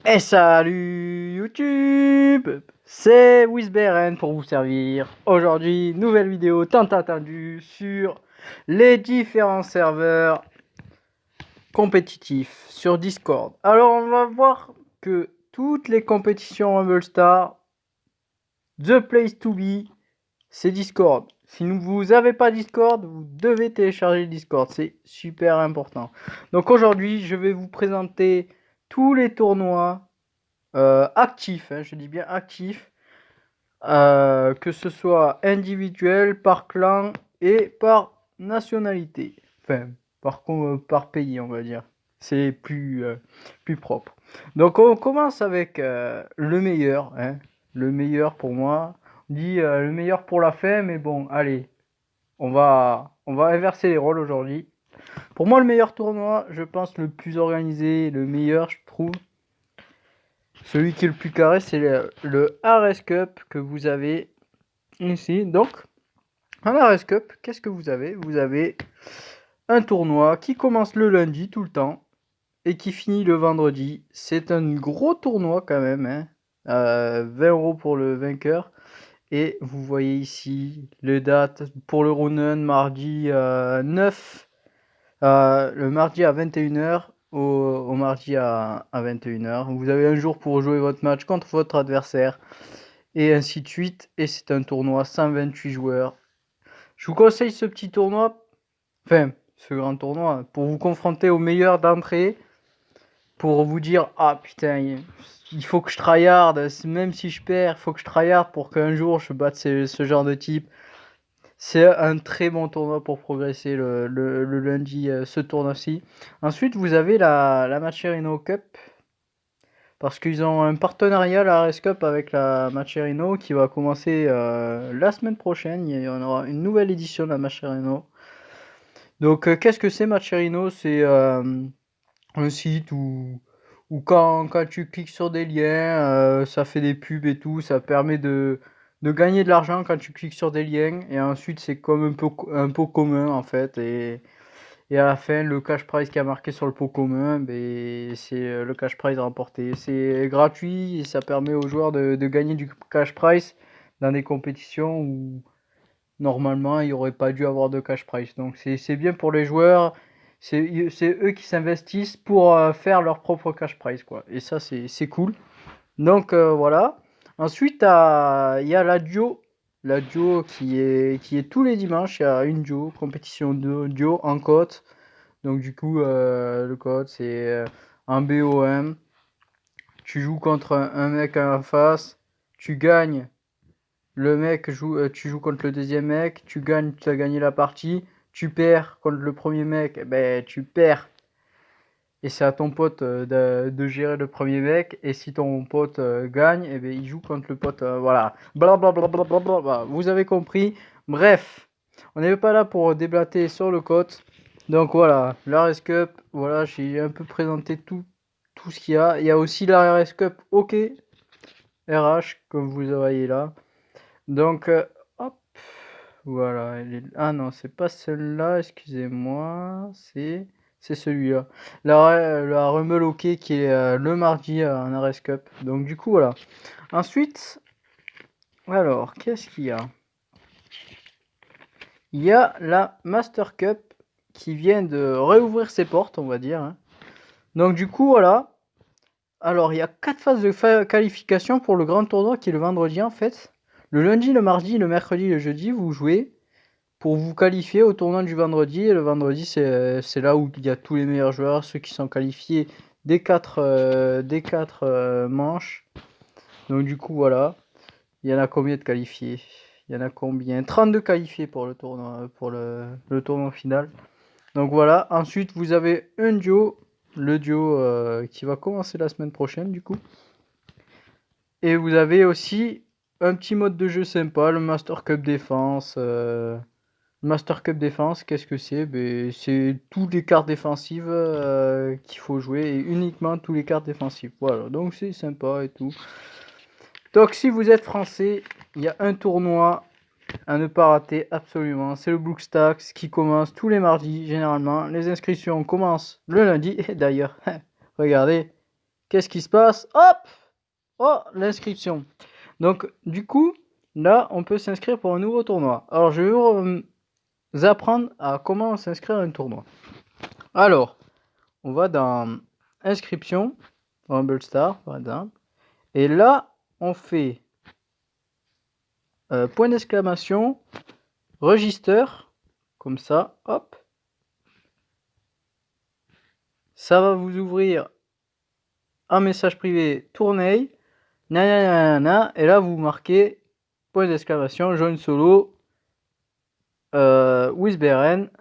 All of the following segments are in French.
Et salut YouTube, c'est WizBRN pour vous servir. Aujourd'hui, nouvelle vidéo tant attendue sur les différents serveurs compétitifs sur Discord. Alors on va voir que toutes les compétitions Rumble Star, the place to be, c'est Discord. Si vous n'avez pas Discord, vous devez télécharger Discord, c'est super important. Donc aujourd'hui, je vais vous présenter tous les tournois actifs, hein, je dis bien actifs, que ce soit individuel, par clan et par nationalité. Enfin, par pays, on va dire. C'est plus propre. Donc on commence avec le meilleur. Hein. Le meilleur pour moi. On dit le meilleur pour la fin, mais bon, allez. On va inverser les rôles aujourd'hui. Pour moi, le meilleur tournoi, je pense le plus organisé, le meilleur, je trouve. Celui qui est le plus carré, c'est le RS Cup que vous avez ici. Donc, en RS Cup, qu'est-ce que vous avez? Vous avez un tournoi qui commence le lundi tout le temps et qui finit le vendredi. C'est un gros tournoi quand même, hein. 20 € pour le vainqueur. Et vous voyez ici les dates pour le Ronin, mardi 9, le mardi à 21 h au mardi à 21 h. Vous avez un jour pour jouer votre match contre votre adversaire et ainsi de suite. Et c'est un tournoi 128 joueurs. Je vous conseille ce petit tournoi, enfin ce grand tournoi, pour vous confronter aux meilleurs d'entrée, pour vous dire ah putain, il faut que je tryhard, même si je perds, il faut que je tryhard pour qu'un jour je batte ce genre de type. C'est un très bon tournoi pour progresser le lundi, ce tournoi-ci. Ensuite, vous avez la Macherino Cup, parce qu'ils ont un partenariat, la RS Cup, avec la Macherino, qui va commencer la semaine prochaine. Il y en aura une nouvelle édition de la Macherino. Donc, qu'est-ce que c'est Macherino? C'est un site où quand tu cliques sur des liens, ça fait des pubs et tout, ça permet de gagner de l'argent quand tu cliques sur des liens, et ensuite c'est comme un pot commun en fait, et à la fin le cash prize qui a marqué sur le pot commun, ben, c'est le cash prize remporté. C'est gratuit et ça permet aux joueurs de gagner du cash prize dans des compétitions où normalement il n'y aurait pas dû avoir de cash prize. Donc c'est bien pour les joueurs, c'est eux qui s'investissent pour faire leur propre cash prize, quoi. Et ça c'est cool. Donc voilà. Ensuite il y a la duo qui est tous les dimanches. Il y a une duo, compétition de duo en côte. Donc du coup le code c'est un BOM. Tu joues contre un mec en face, tu gagnes. Le mec joue, tu joues contre le deuxième mec, tu gagnes, tu as gagné la partie, tu perds contre le premier mec, ben tu perds. Et c'est à ton pote de gérer le premier mec. Et si ton pote gagne, et ben il joue contre le pote. Voilà. Blablabla. Vous avez compris. Bref, on n'est pas là pour déblater sur le code. Donc voilà, la RS Cup. Voilà, j'ai un peu présenté tout ce qu'il y a. Il y a aussi la RS Cup OK RH, comme vous voyez là. Donc, hop, voilà. Ah non, c'est pas celle-là, excusez-moi, c'est celui-là. La Rumble Hockey qui est le mardi en RS Cup. Donc du coup, voilà. Ensuite, alors, qu'est-ce qu'il y a? Il y a la Master Cup qui vient de réouvrir ses portes, on va dire. Hein. Donc du coup, voilà. Alors, il y a 4 phases de qualification pour le grand tournoi qui est le vendredi en fait. Le lundi, le mardi, le mercredi, le jeudi, vous jouez pour vous qualifier au tournoi du vendredi. Et le vendredi, c'est là où il y a tous les meilleurs joueurs, ceux qui sont qualifiés des 4 manches. Donc du coup, voilà. Il y en a combien de qualifiés? Il y en a combien? 32 qualifiés pour le tournoi, pour le tournoi final. Donc voilà. Ensuite, vous avez un duo. Le duo qui va commencer la semaine prochaine, du coup. Et vous avez aussi un petit mode de jeu sympa, le Master Cup Défense. Master Cup Défense, qu'est-ce que c'est? Ben, c'est toutes les cartes défensives qu'il faut jouer, et uniquement toutes les cartes défensives. Voilà, donc c'est sympa et tout. Donc si vous êtes français, il y a un tournoi à ne pas rater absolument. C'est le BlookStacks qui commence tous les mardis généralement. Les inscriptions commencent le lundi. Et d'ailleurs, regardez, qu'est-ce qui se passe? Hop! Oh, l'inscription. Donc, du coup, là, on peut s'inscrire pour un nouveau tournoi. Alors, je vais vous apprendre à comment s'inscrire à un tournoi. Alors, on va dans inscription, Rumble Star, par exemple. Et là, on fait point d'exclamation, register, comme ça, hop. Ça va vous ouvrir un message privé tournée, et là vous marquez point d'exclamation, join solo, Wisberen,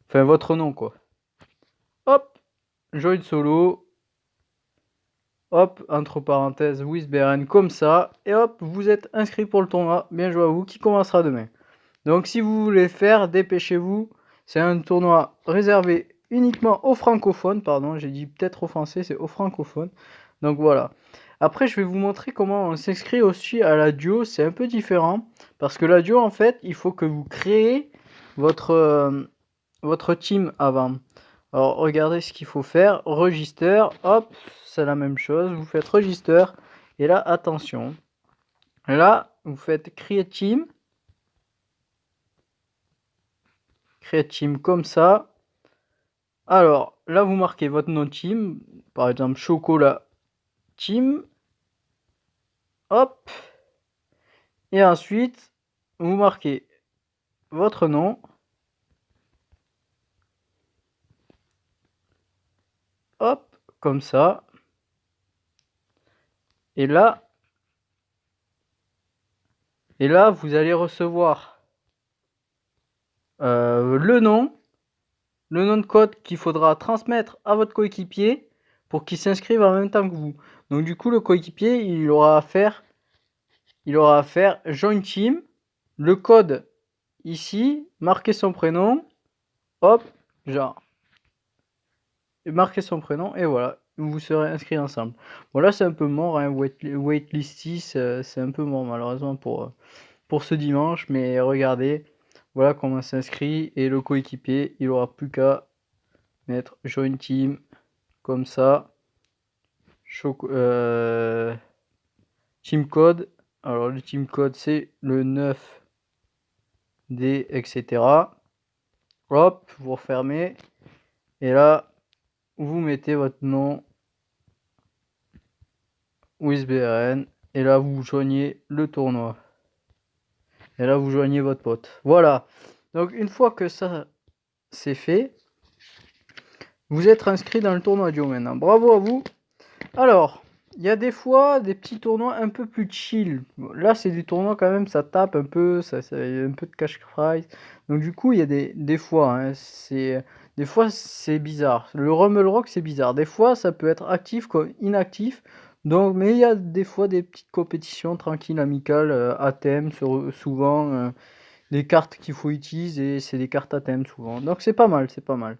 enfin votre nom quoi. Hop, join solo, hop, entre parenthèses, Wisberen, comme ça, et hop, vous êtes inscrit pour le tournoi, bien joué à vous, qui commencera demain. Donc si vous voulez faire, dépêchez-vous, c'est un tournoi réservé uniquement aux francophones, pardon, j'ai dit peut-être aux français, c'est aux francophones, donc voilà. Après, je vais vous montrer comment on s'inscrit aussi à la duo, c'est un peu différent, parce que la duo, en fait, il faut que vous créez votre team avant. Alors, regardez ce qu'il faut faire, register, hop, c'est la même chose, vous faites register, et là, attention, là, vous faites create team, comme ça. Alors, là, vous marquez votre nom de team, par exemple, chocolat team, hop, et ensuite, vous marquez votre nom, hop, comme ça, et là, vous allez recevoir le nom de code qu'il faudra transmettre à votre coéquipier pour qu'il s'inscrive en même temps que vous. Donc du coup, le coéquipier, il aura à faire join team, le code ici, marquer son prénom, hop, genre, marquer son prénom, et voilà, vous serez inscrits ensemble. Bon là c'est un peu mort, hein, waitlist 6, c'est un peu mort malheureusement pour ce dimanche, mais regardez, voilà comment s'inscrit, et le coéquipier, il aura plus qu'à mettre join team, comme ça, team code, alors le team code c'est le 9D, etc. Hop, vous refermez, et là, vous mettez votre nom, Wisberen, et là, vous joignez le tournoi. Et là, vous joignez votre pote. Voilà. Donc, une fois que ça, c'est fait, vous êtes inscrit dans le tournoi duo maintenant. Bravo à vous. Alors, il y a des fois des petits tournois un peu plus chill. Là, c'est des tournois quand même, ça tape un peu, ça y a un peu de cash prize. Donc du coup, il y a des fois, hein, des fois c'est bizarre. Le Rumble Rock, c'est bizarre. Des fois, ça peut être actif comme inactif. Donc, mais il y a des fois des petites compétitions tranquilles, amicales, à thème, souvent des cartes qu'il faut utiliser, c'est des cartes à thème souvent. Donc c'est pas mal, c'est pas mal.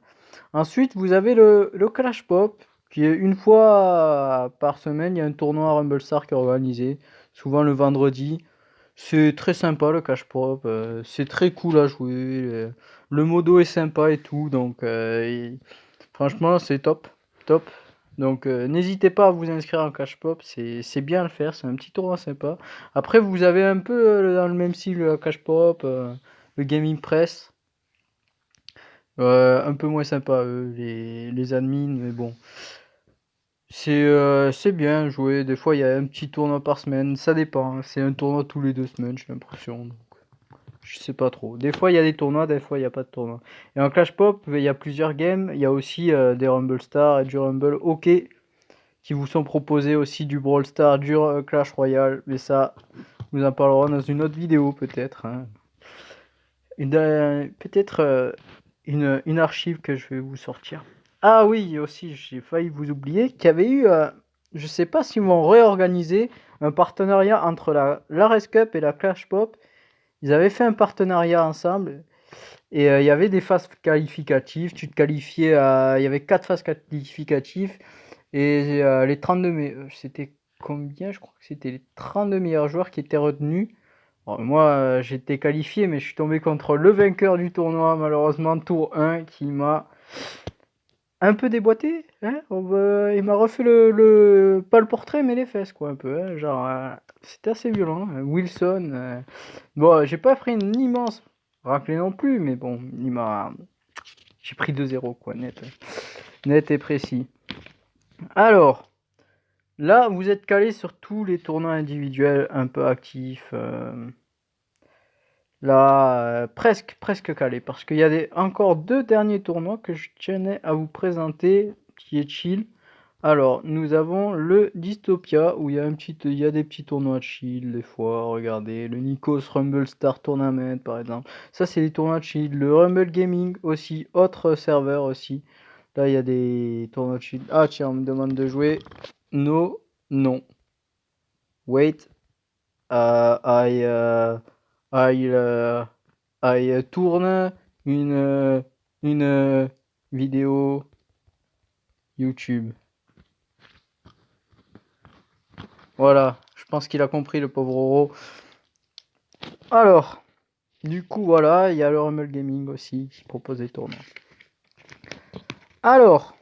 Ensuite, vous avez le Clash Pop, qui est une fois par semaine, il y a un tournoi Rumble Star qui est organisé, souvent le vendredi. C'est très sympa le Clash Pop, c'est très cool à jouer, le modo est sympa et tout, donc franchement c'est top, top. Donc n'hésitez pas à vous inscrire en Clash Pop, c'est bien à le faire, c'est un petit tournoi sympa. Après vous avez un peu dans le même style le Clash Pop, le Gaming Press. Un peu moins sympa les admins, mais bon. C'est bien joué, des fois il y a un petit tournoi par semaine, ça dépend, hein. C'est un tournoi tous les 2 semaines, j'ai l'impression, donc je sais pas trop. Des fois il y a des tournois, des fois il n'y a pas de tournoi. Et en Clash Pop, il y a plusieurs games, il y a aussi des Rumble Star et du Rumble Hockey qui vous sont proposés, aussi du Brawl Star, du Clash Royale, mais ça, nous en parlerons dans une autre vidéo peut-être, hein. Peut-être une archive que je vais vous sortir. Ah oui, aussi, j'ai failli vous oublier qu'il y avait eu, je sais pas s'ils vont réorganiser un partenariat entre la Race Cup et la Clash Pop. Ils avaient fait un partenariat ensemble, et il y avait des phases qualificatives. Tu te qualifiais, il y avait 4 phases qualificatives, et les 32 c'était combien? Je crois que c'était les 32 meilleurs joueurs qui étaient retenus. Bon, moi, j'étais qualifié, mais je suis tombé contre le vainqueur du tournoi, malheureusement, tour 1, qui m'a un peu déboîté, hein. Il m'a refait pas le portrait, mais les fesses, quoi, un peu, hein. Genre, c'était assez violent, hein. Wilson, bon, j'ai pas pris une immense raclée non plus, mais bon, j'ai pris 2-0, quoi, net et précis. Alors, là, vous êtes calé sur tous les tournois individuels un peu actifs. Là, presque calé, parce qu'il y a encore 2 derniers tournois que je tenais à vous présenter, qui est chill. Alors, nous avons le Dystopia, où il y a des petits tournois chill, des fois, regardez, le Nikos Rumble Star Tournament, par exemple. Ça, c'est des tournois chill. Le Rumble Gaming aussi, autre serveur aussi. Là, il y a des tournois chill. Ah, tiens, on me demande de jouer. No, non. Wait, uh, I, uh, I, uh, I tourne une vidéo YouTube. Voilà, je pense qu'il a compris, le pauvre Oro. Alors, du coup, voilà, il y a le Rumble Gaming aussi qui propose des tournois. Alors,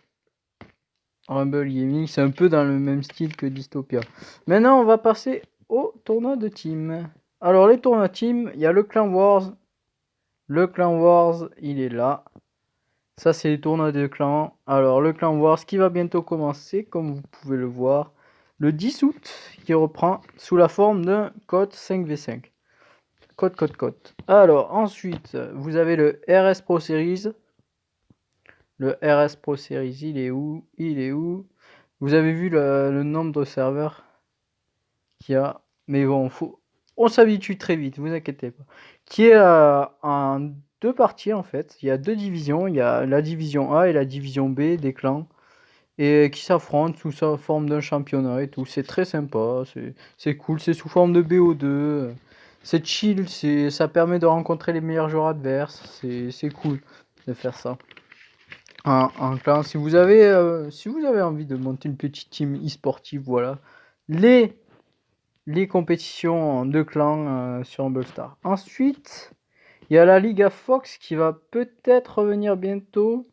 Rumble Gaming, c'est un peu dans le même style que Dystopia. Maintenant, on va passer au tournoi de team. Alors, les tournois team, il y a le Clan Wars. Le Clan Wars, il est là. Ça, c'est les tournois de clans. Alors, le Clan Wars qui va bientôt commencer, comme vous pouvez le voir, le 10 août, qui reprend sous la forme d'un code 5v5. Code. Alors, ensuite, vous avez le RS Pro Series. Le RS Pro Series, il est où? Vous avez vu le nombre de serveurs qu'il y a. Mais bon, on s'habitue très vite, vous inquiétez pas. Qui est en 2 parties en fait. Il y a 2 divisions. Il y a la division A et la division B des clans. Et qui s'affrontent sous sa forme d'un championnat et tout. C'est très sympa, c'est cool, c'est sous forme de BO2. C'est chill, ça permet de rencontrer les meilleurs joueurs adverses. C'est cool de faire ça. En clan, si vous avez envie de monter une petite team e-sportive, voilà. Les compétitions de clans sur Humble Star. Ensuite, il y a la Liga Fox qui va peut-être revenir bientôt.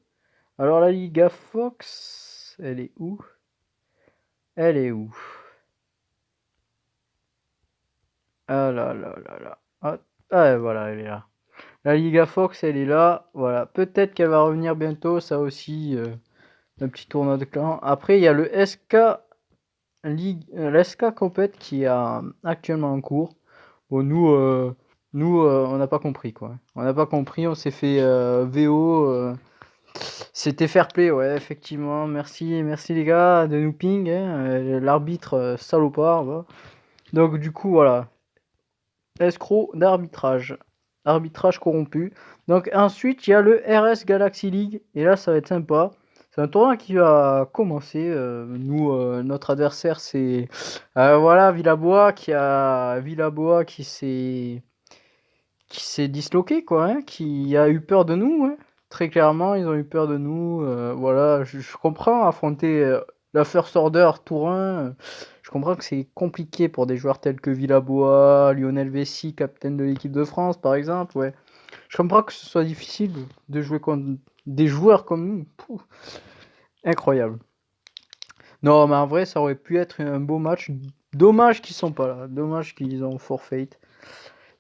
Alors la Liga Fox, elle est où? Ah là là là là. Voilà, elle est là. La Liga Fox, elle est là. Voilà. Peut-être qu'elle va revenir bientôt. Ça aussi, un petit tournoi de clans. Après, il y a le SK League, l'SK Compet qui est actuellement en cours. Bon, nous, on n'a pas compris quoi. On n'a pas compris. On s'est fait VO. C'était fair play, ouais, effectivement. Merci les gars de nous ping. Hein. L'arbitre salopard. Va. Donc du coup, voilà. Escroc d'arbitrage. Arbitrage corrompu. Donc ensuite, il y a le RS Galaxy League. Et là, ça va être sympa. C'est un tournoi qui va commencer. Notre adversaire, c'est voilà, Villabois qui s'est disloqué, quoi. Hein, qui a eu peur de nous. Hein. Très clairement, ils ont eu peur de nous. Voilà, je comprends affronter la First Order Tourin. Je comprends que c'est compliqué pour des joueurs tels que Villabois, Lionel Vessi, capitaine de l'équipe de France, par exemple. Ouais. Je comprends que ce soit difficile de jouer contre des joueurs comme nous. Pouh, incroyable. Non, mais en vrai, ça aurait pu être un beau match. Dommage qu'ils sont pas là. Dommage qu'ils ont forfait.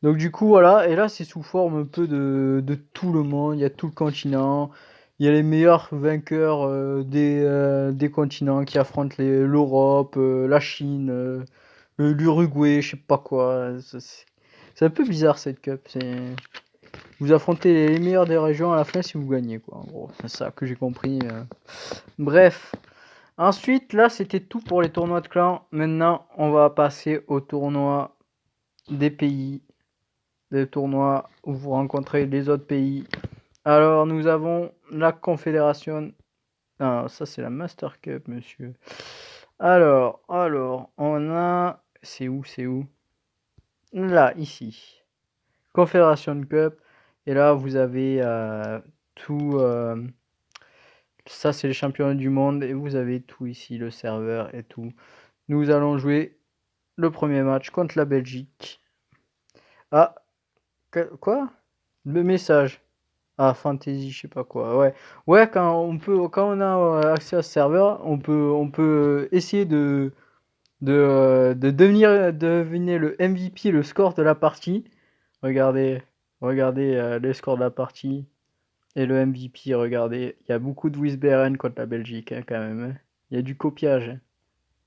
Donc du coup, voilà. Et là, c'est sous forme un peu de tout le monde. Il y a tout le continent. Il y a les meilleurs vainqueurs des continents qui affrontent l'Europe, la Chine, l'Uruguay, je sais pas quoi. C'est un peu bizarre cette cup. Vous affrontez les meilleurs des régions à la fin si vous gagnez, quoi. En gros, c'est ça que j'ai compris. Bref. Ensuite, là, c'était tout pour les tournois de clans. Maintenant, on va passer au tournoi des pays. Des tournois où vous rencontrez les autres pays. Alors, nous avons la Confédération. Ah, ça, c'est la Master Cup, monsieur. Alors, on a. C'est où? Là, ici. Confédération Cup. Et là, vous avez tout. Ça, c'est les championnats du monde. Et vous avez tout ici, le serveur et tout. Nous allons jouer le premier match contre la Belgique. Ah, quoi? Le message. Ah, Fantasy, je sais pas quoi. Ouais, ouais, quand on a accès à ce serveur, on peut essayer de deviner le MVP, le score de la partie. Regardez, regardez le score de la partie et le MVP. Regardez, il y a beaucoup de Wisberen contre la Belgique hein, quand même. Hein. Il y a du copiage. Hein.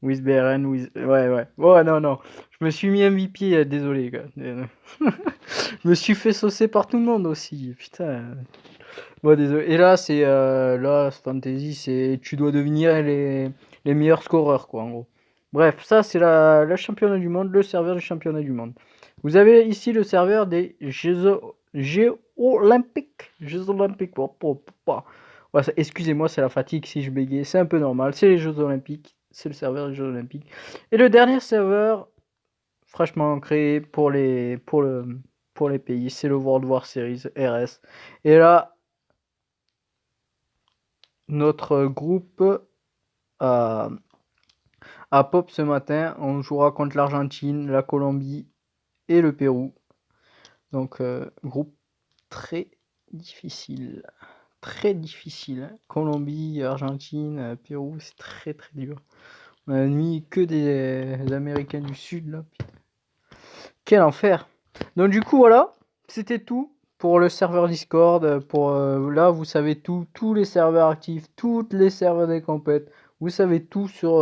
Wisberen, ouais, ouais. Ouais, non, non. Je me suis mis MVP, désolé, gars. Je me suis fait saucer par tout le monde aussi. Putain. Bon, désolé. Et là, là, Fantasy, tu dois devenir les meilleurs scoreurs, quoi, en gros. Bref, ça, c'est la championnat du monde, le serveur du championnat du monde. Vous avez ici le serveur des Jeux Olympiques. Jeux Olympiques. Ouais, excusez-moi, c'est la fatigue si je bégaye. C'est un peu normal. C'est les Jeux Olympiques. C'est le serveur des Jeux Olympiques. Et le dernier serveur, fraîchement créé pour les pays, c'est le World War Series RS. Et là, notre groupe a, pop ce matin. On jouera contre l'Argentine, la Colombie et le Pérou. Donc, groupe très difficile. Très difficile. Hein. Colombie, Argentine, Pérou, c'est très très dur. On a mis que des Américains du Sud là. Putain. Quel enfer. Donc du coup voilà, c'était tout pour le serveur Discord. Pour là, vous savez tout, tous les serveurs actifs, toutes les serveurs des compètes. Vous savez tout sur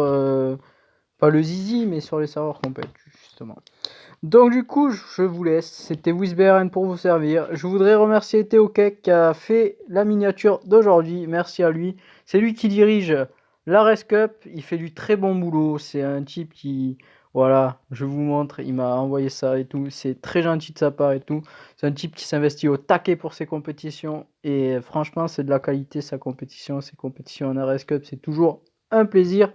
pas le zizi, mais sur les serveurs compètes justement. Donc du coup, je vous laisse. C'était WizBRN pour vous servir. Je voudrais remercier TheoCake qui a fait la miniature d'aujourd'hui. Merci à lui. C'est lui qui dirige la Race Cup. Il fait du très bon boulot. C'est un type qui... Voilà, je vous montre. Il m'a envoyé ça et tout. C'est très gentil de sa part et tout. C'est un type qui s'investit au taquet pour ses compétitions. Et franchement, c'est de la qualité sa compétition. Ses compétitions en Race Cup, c'est toujours un plaisir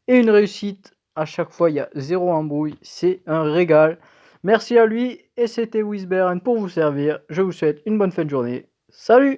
et une réussite. À chaque fois, il y a zéro embrouille. C'est un régal. Merci à lui et c'était WizBRN pour vous servir. Je vous souhaite une bonne fin de journée. Salut!